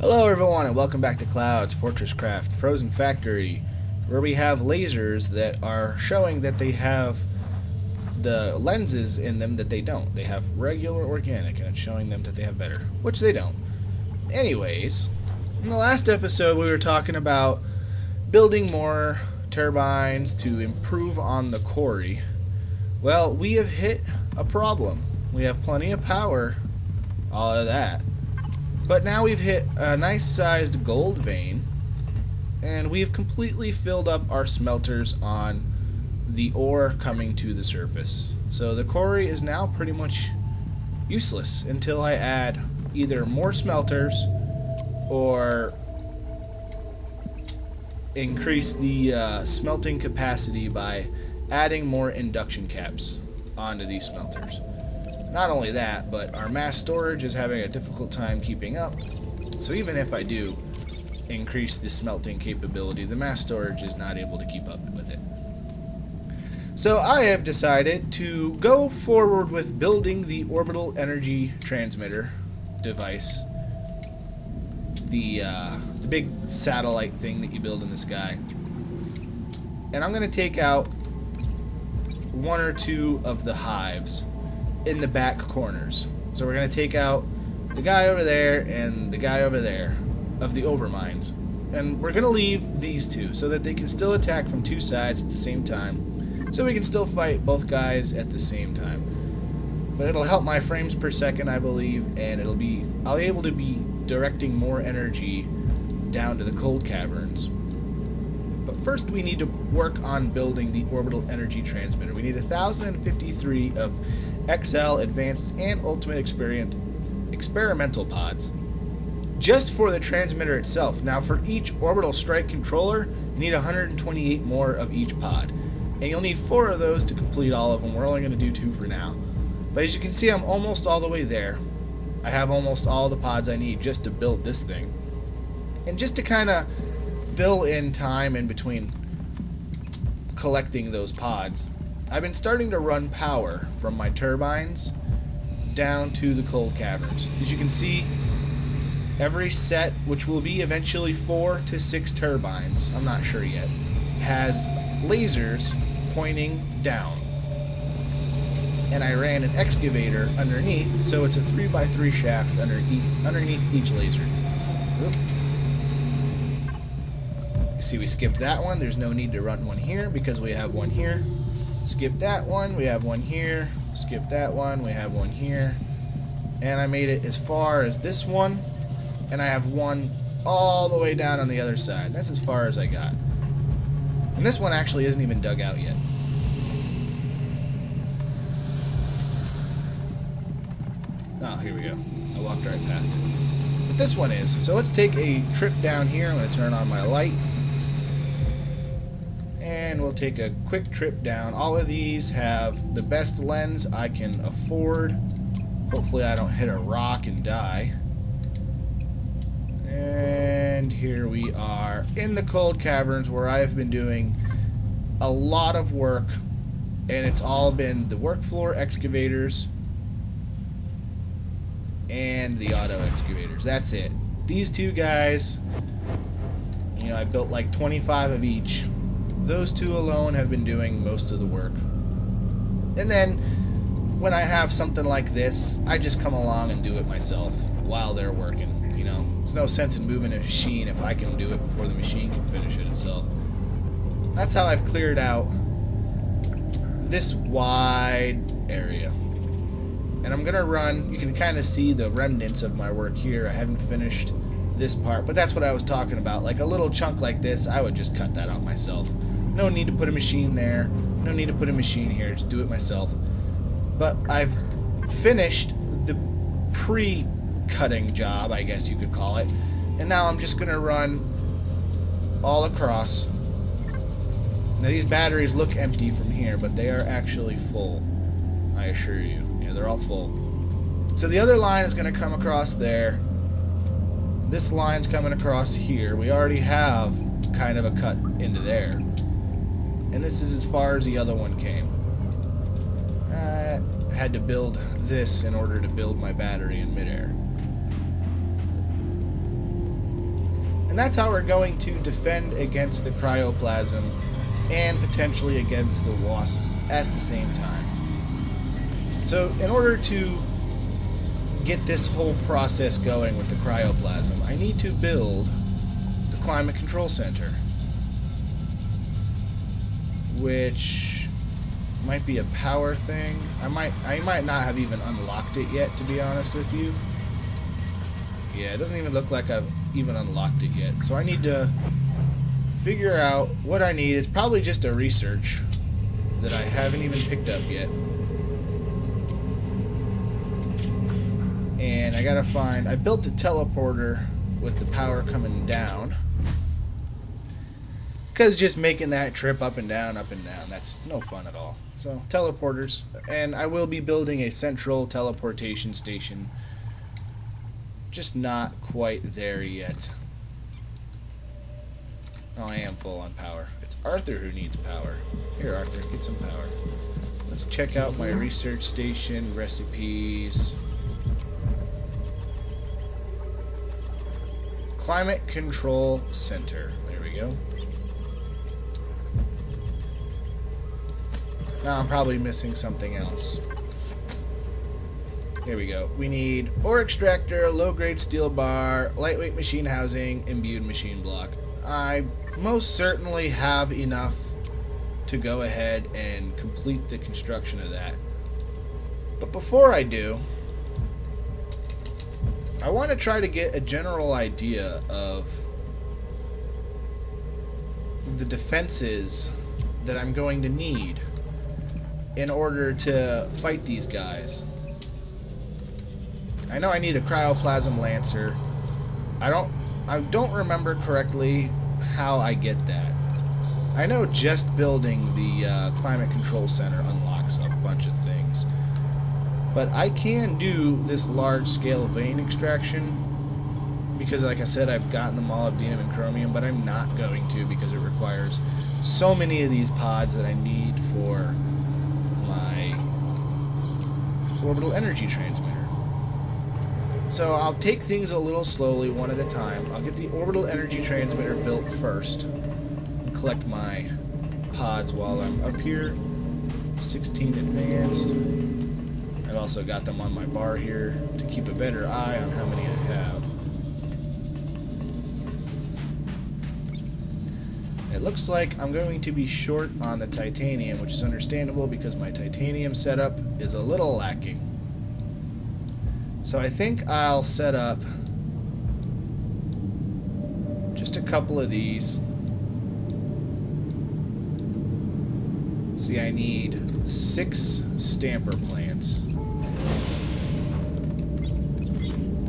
Hello everyone and welcome back to Cloud's Fortresscraft Frozen Factory, where we have lasers that are showing that they have the lenses in them that they don't. They have regular organic and it's showing them that they have better, which they don't. Anyways, in the last episode we were talking about building more turbines to improve on the quarry. Well, we have hit a problem. We have plenty of power, all of that. But now we've hit a nice sized gold vein, and we've completely filled up our smelters on the ore coming to the surface. So the quarry is now pretty much useless until I add either more smelters or increase the smelting capacity by adding more induction caps onto these smelters. Not only that, but our mass storage is having a difficult time keeping up. So even if I do increase the smelting capability, the mass storage is not able to keep up with it. So I have decided to go forward with building the Orbital Energy Transmitter device. The big satellite thing that you build in the sky. And I'm going to take out one or two of the hives in the back corners. So we're going to take out the guy over there and the guy over there of the overmines. And we're going to leave these two so that they can still attack from two sides at the same time. So we can still fight both guys at the same time. But it'll help my frames per second, I believe, and I'll be able to be directing more energy down to the cold caverns. But first we need to work on building the Orbital Energy Transmitter. We need 1,053 of XL, Advanced, and Ultimate experimental pods just for the transmitter itself. Now for each Orbital Strike controller, you need 128 more of each pod. And you'll need 4 of those to complete all of them. We're only going to do 2 for now. But as you can see, I'm almost all the way there. I have almost all the pods I need just to build this thing. And just to kind of fill in time in between collecting those pods, I've been starting to run power from my turbines down to the cold caverns. As you can see, every set, which will be eventually 4 to 6 turbines, I'm not sure yet, has lasers pointing down. And I ran an excavator underneath, so it's a 3x3 shaft underneath each laser. Oop. You see we skipped that one. There's no need to run one here because we have one here. Skip that one, we have one here. Skip that one, we have one here. And I made it as far as this one, and I have one all the way down on the other side. That's as far as I got. And this one actually isn't even dug out yet. Oh, here we go. I walked right past it. But this one is. So let's take a trip down here. I'm going to turn on my light. And we'll take a quick trip down. All of these have the best lens I can afford. Hopefully I don't hit a rock and die. And here we are in the cold caverns where I've been doing a lot of work. And it's all been the work floor excavators and the auto excavators. That's it. These two guys, you know, I built like 25 of each. Those two alone have been doing most of the work. And then when I have something like this, I just come along and do it myself while they're working. You know, there's no sense in moving a machine if I can do it before the machine can finish it itself. That's how I've cleared out this wide area. And I'm gonna run, you can kind of see the remnants of my work here. I haven't finished this part, but that's what I was talking about. Like a little chunk like this, I would just cut that out myself. No need to put a machine there, no need to put a machine here, just do it myself. But I've finished the pre-cutting job, I guess you could call it, and now I'm just gonna run all across. Now these batteries look empty from here, but they are actually full, I assure you. Yeah, they're all full. So the other line is going to come across there. This line's coming across here. We already have kind of a cut into there. And this is as far as the other one came. I had to build this in order to build my battery in midair. And that's how we're going to defend against the cryoplasm and potentially against the wasps at the same time. So in order to get this whole process going with the cryoplasm, I need to build the climate control center, which might be a power thing. I might not have even unlocked it yet, to be honest with you. Yeah, it doesn't even look like I've even unlocked it yet. So I need to figure out what I need. It's probably just a research that I haven't even picked up yet. And I gotta find... I built a teleporter with the power coming down. Because just making that trip up and down, that's no fun at all. So, teleporters. And I will be building a central teleportation station. Just not quite there yet. Oh, I am full on power. It's Arthur who needs power. Here, Arthur, get some power. Let's check out my research station, recipes. Climate Control Center. There we go. Now I'm probably missing something else. There we go. We need ore extractor, low-grade steel bar, lightweight machine housing, imbued machine block. I most certainly have enough to go ahead and complete the construction of that. But before I do, I want to try to get a general idea of the defenses that I'm going to need in order to fight these guys. I know I need a cryoplasm lancer. I don't remember correctly how I get that. I know just building the climate control center unlocks a bunch of things. But I can do this large-scale vein extraction because, like I said, I've gotten the molybdenum and chromium, but I'm not going to because it requires so many of these pods that I need for my Orbital Energy Transmitter. So I'll take things a little slowly, one at a time. I'll get the Orbital Energy Transmitter built first and collect my pods while I'm up here. 16 advanced. I've also got them on my bar here to keep a better eye on how many I have. It looks like I'm going to be short on the titanium, which is understandable because my titanium setup is a little lacking. So I think I'll set up just a couple of these. See, I need 6 stamper plants.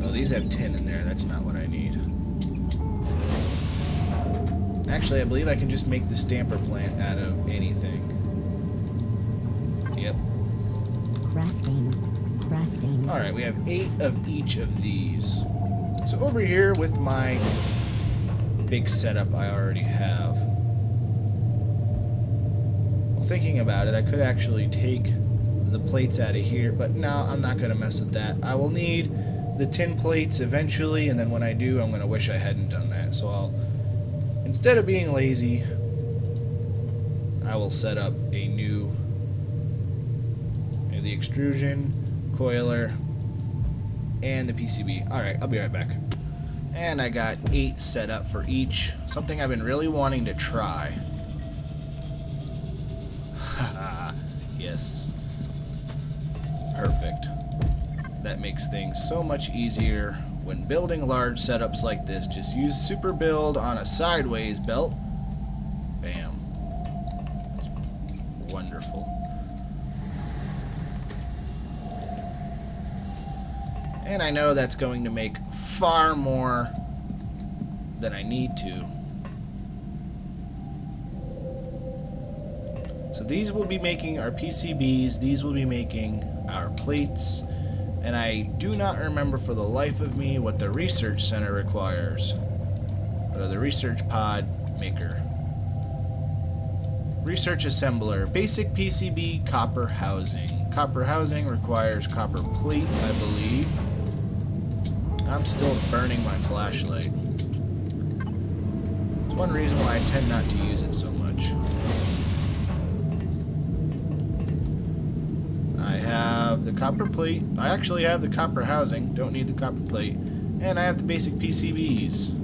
Oh, these have 10 in there. That's not what I need. Actually, I believe I can just make the stamper plant out of anything. Yep. Alright, we have 8 of each of these. So over here with my big setup I already have. Well, thinking about it, I could actually take the plates out of here, but no, I'm not going to mess with that. I will need the tin plates eventually, and then when I do, I'm going to wish I hadn't done that. So I'll, instead of being lazy, I will set up a new, the extrusion, coiler, and the PCB. Alright, I'll be right back. And I got 8 set up for each. Something I've been really wanting to try. Haha, yes. Perfect. That makes things so much easier when building large setups like this. Just use super build on a sideways belt. Bam. That's wonderful. And I know that's going to make far more than I need to. So these will be making our PCBs, these will be making our plates, and I do not remember for the life of me what the research center requires. Or the research pod maker. Research assembler, basic PCB, copper housing. Copper housing requires copper plate, I believe. I'm still burning my flashlight. It's one reason why I tend not to use it so much. I have the copper plate. I actually have the copper housing. Don't need the copper plate. And I have the basic PCBs.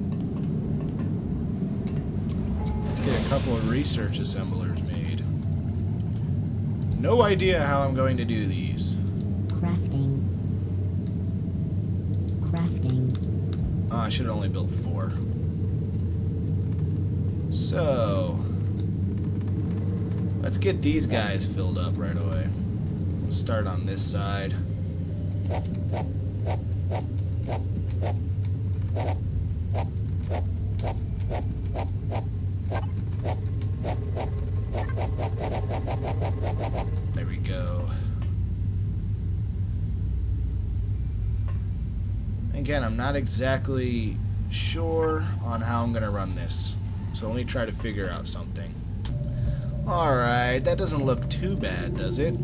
Let's get a couple of research assemblers made. No idea how I'm going to do these. Crafting. Oh, I should have only built 4. So, let's get these guys filled up right away. We'll start on this side. There we go. Again, I'm not exactly sure on how I'm going to run this. So let me try to figure out something. Alright, that doesn't look too bad, does it? I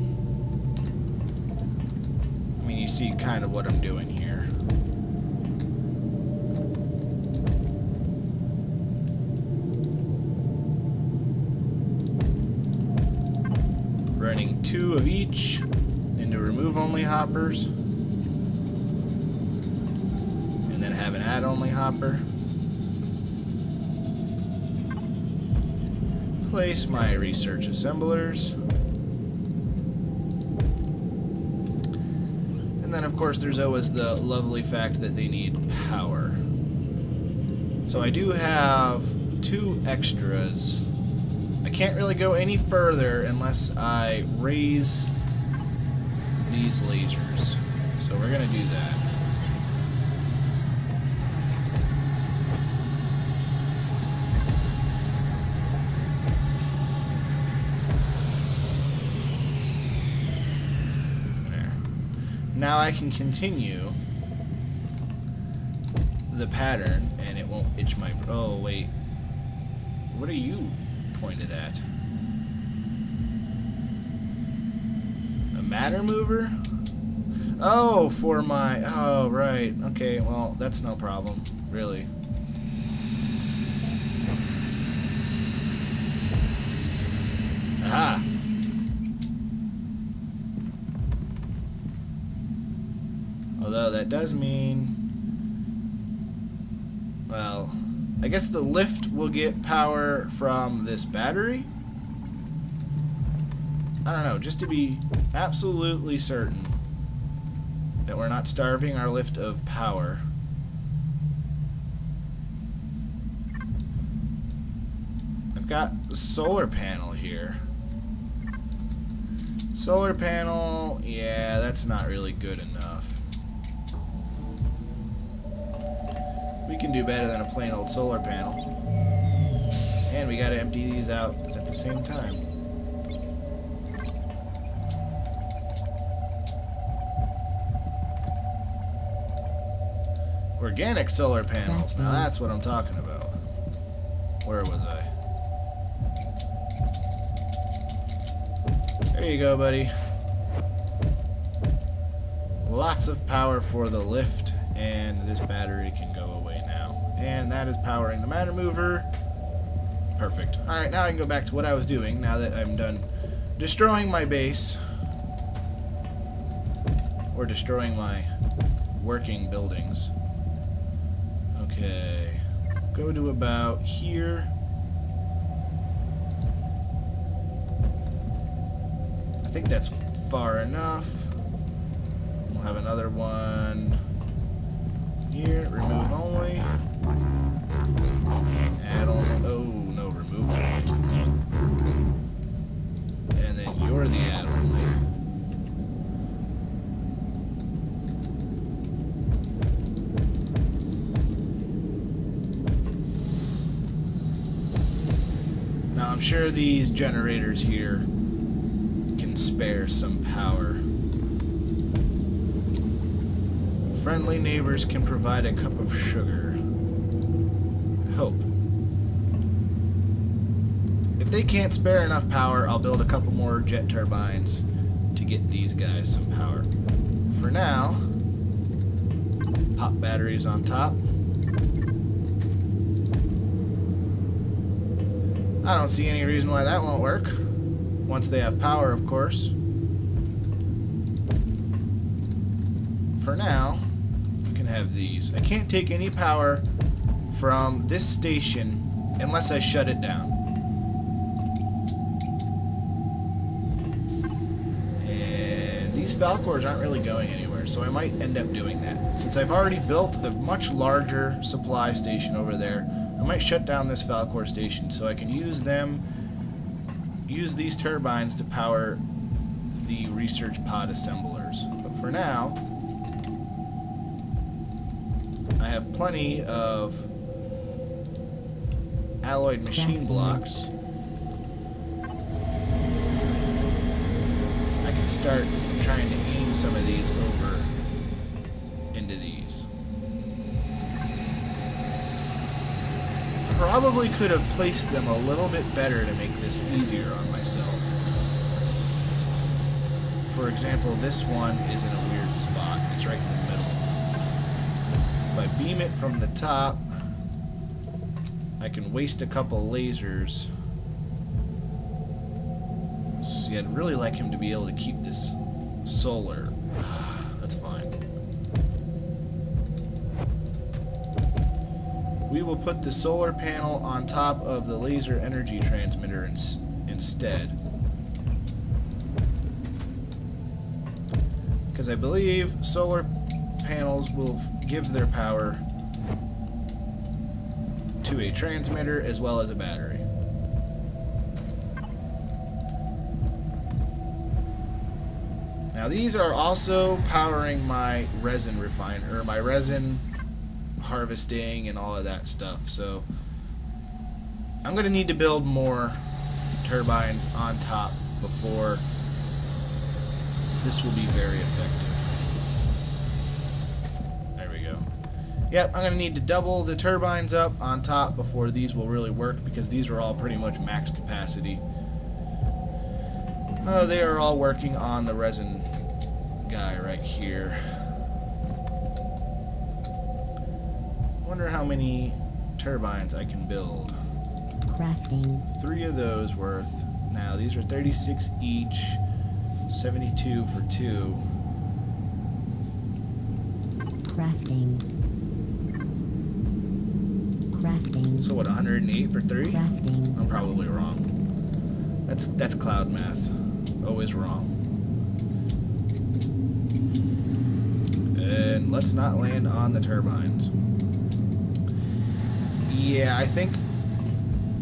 mean, you see kind of what I'm doing here. Running 2 of each into remove-only hoppers. And then have an add-only hopper. Place my research assemblers. And then of course there's always the lovely fact that they need power. So I do have 2 extras. I can't really go any further unless I raise these lasers. So we're gonna do that. Now I can continue the pattern and it won't itch my... Oh, wait. What are you pointed at? A matter mover? Oh, for my... Oh, right. Okay, well, that's no problem. Really. Aha! Although that does mean, well, I guess the lift will get power from this battery? I don't know, just to be absolutely certain that we're not starving our lift of power. I've got the solar panel here. Solar panel, yeah, that's not really good enough. We can do better than a plain old solar panel. And we gotta empty these out at the same time. Organic solar panels. Now that's what I'm talking about. Where was I? There you go, buddy. Lots of power for the lift, and this battery can go away now. And that is powering the matter mover. Perfect. Alright, now I can go back to what I was doing now that I'm done destroying my base. Or destroying my working buildings. Okay. Go to about here. I think that's far enough. We'll have another one here. Remove only. Add on. Oh, no, remove only. And then you're the add only. Now I'm sure these generators here can spare some power. Friendly neighbors can provide a cup of sugar. I hope. If they can't spare enough power, I'll build a couple more jet turbines to get these guys some power. For now, pop batteries on top. I don't see any reason why that won't work. Once they have power, of course. For now, you can have these. I can't take any power from this station unless I shut it down. And these Falcors aren't really going anywhere, so I might end up doing that. Since I've already built the much larger supply station over there, I might shut down this Falcor station so I can use these turbines to power the research pod assemblers. But for now, I have plenty of alloyed machine blocks. I can start trying to aim some of these over into these. Probably could have placed them a little bit better to make this easier on myself. For example, this one is in a weird spot. It's right in the middle. If I beam it from the top, I can waste a couple lasers. See, I'd really like him to be able to keep this solar. That's fine. We will put the solar panel on top of the laser energy transmitter instead. Because I believe solar panels will give their power to a transmitter as well as a battery. Now these are also powering my resin refiner, or my resin harvesting and all of that stuff. So I'm going to need to build more turbines on top before this will be very effective. There we go. Yep, I'm going to need to double the turbines up on top before these will really work, because these are all pretty much max capacity. They are all working on the resin guy right here. Wonder how many turbines I can build. Crafting. 3 of those worth. Now these are 36 each, 72 for 2. Crafting. Crafting. So what, 108 for 3? Crafting. I'm probably wrong. That's cloud math. Always wrong. And let's not land on the turbines. Yeah, I think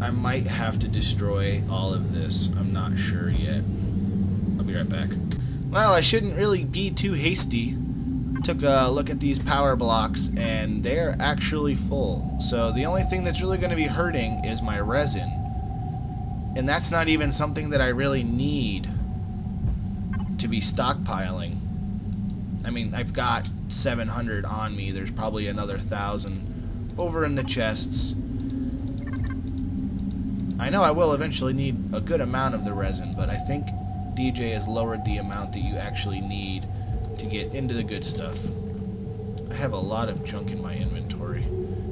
I might have to destroy all of this. I'm not sure yet. I'll be right back. Well, I shouldn't really be too hasty. I took a look at these power blocks, and they're actually full. So the only thing that's really going to be hurting is my resin. And that's not even something that I really need to be stockpiling. I mean, I've got 700 on me. There's probably another 1,000 over in the chests. I know I will eventually need a good amount of the resin, but I think DJ has lowered the amount that you actually need to get into the good stuff. I have a lot of junk in my inventory.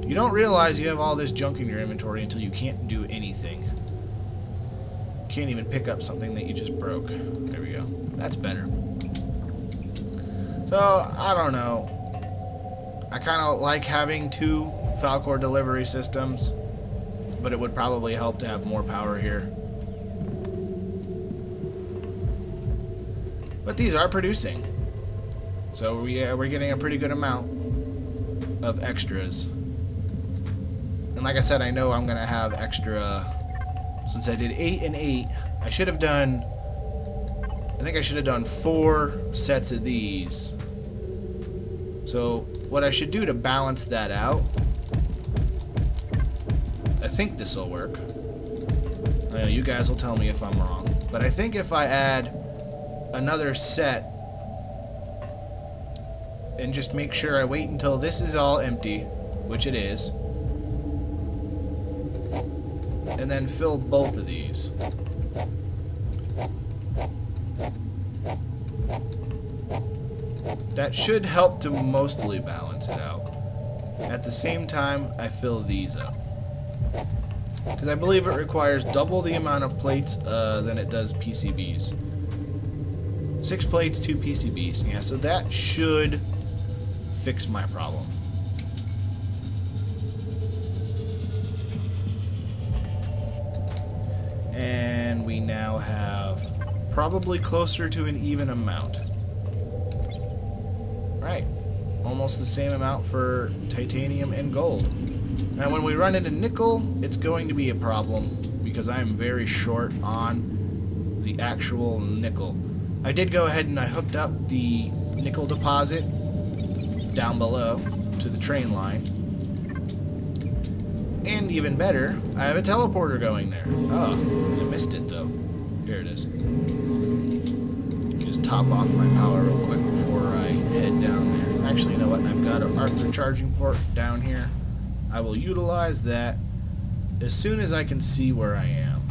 You don't realize you have all this junk in your inventory until you can't do anything. Can't even pick up something that you just broke. There we go. That's better. So, I don't know. I kind of like having 2 Falcor delivery systems, but it would probably help to have more power here. But these are producing. So we're getting a pretty good amount of extras. And like I said, I know I'm going to have extra. Since I did 8 and 8, I should have done, I think I should have done 4 sets of these. So what I should do to balance that out, I think this will work. I know you guys will tell me if I'm wrong, but I think if I add another set and just make sure I wait until this is all empty, which it is, and then fill both of these. That should help to mostly balance it out. At the same time, I fill these up. Because I believe it requires double the amount of plates than it does PCBs. 6 plates, 2 PCBs. Yeah, so that should fix my problem. And we now have probably closer to an even amount. Right. Almost the same amount for titanium and gold. Now when we run into nickel, it's going to be a problem because I am very short on the actual nickel. I did go ahead and I hooked up the nickel deposit down below to the train line. And even better, I have a teleporter going there. Oh, I missed it though. Here it is. Just top off my power real quick before I head down there. Actually, you know what? I've got an Arthur charging port down here. I will utilize that as soon as I can see where I am.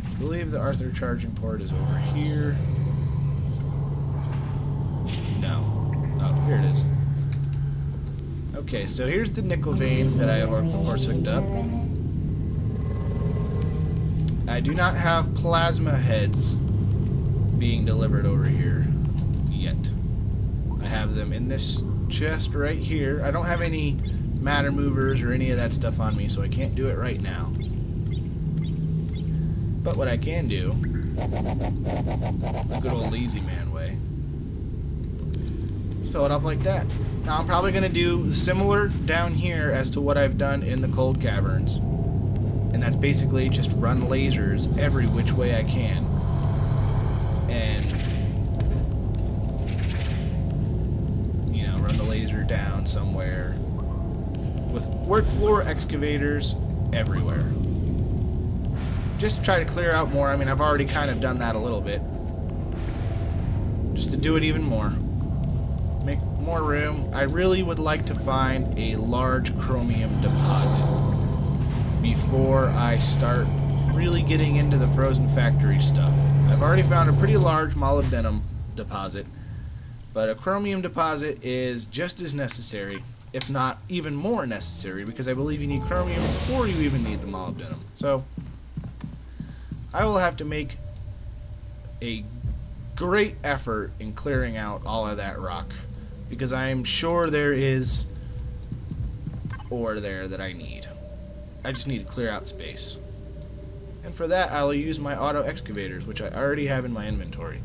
I believe the Arthur charging port is over here. No. Oh, here it is. Okay, so here's the nickel vein that I of course hooked up. I do not have plasma heads being delivered over here yet. I have them in this chest right here. I don't have any matter movers or any of that stuff on me, so I can't do it right now. But what I can do, the good old lazy man way, is fill it up like that. Now I'm probably going to do similar down here as to what I've done in the cold caverns. And that's basically just run lasers every which way I can. And, you know, run the laser down somewhere. With work floor excavators everywhere. Just to try to clear out more. I mean, I've already kind of done that a little bit. Just to do it even more. Make more room. I really would like to find a large chromium deposit before I start really getting into the frozen factory stuff. I've already found a pretty large molybdenum deposit, but a chromium deposit is just as necessary, if not even more necessary, because I believe you need chromium before you even need the molybdenum. So I will have to make a great effort in clearing out all of that rock, because I am sure there is ore there that I need. I just need to clear out space. And for that, I'll use my auto excavators, which I already have in my inventory.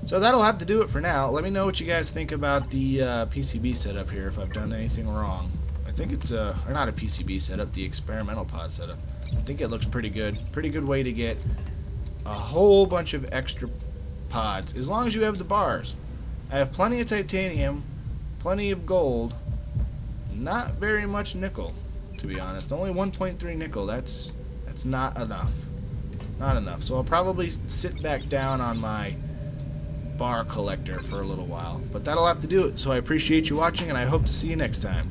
So that'll have to do it for now. Let me know what you guys think about the PCB setup here, if I've done anything wrong. I think it's or not a PCB setup, the experimental pod setup. I think it looks pretty good. Pretty good way to get a whole bunch of extra pods, as long as you have the bars. I have plenty of titanium, plenty of gold, not very much nickel, to be honest. Only 1.3 nickel. That's not enough. Not enough. So I'll probably sit back down on my bar collector for a little while. But that'll have to do it. So I appreciate you watching, and I hope to see you next time.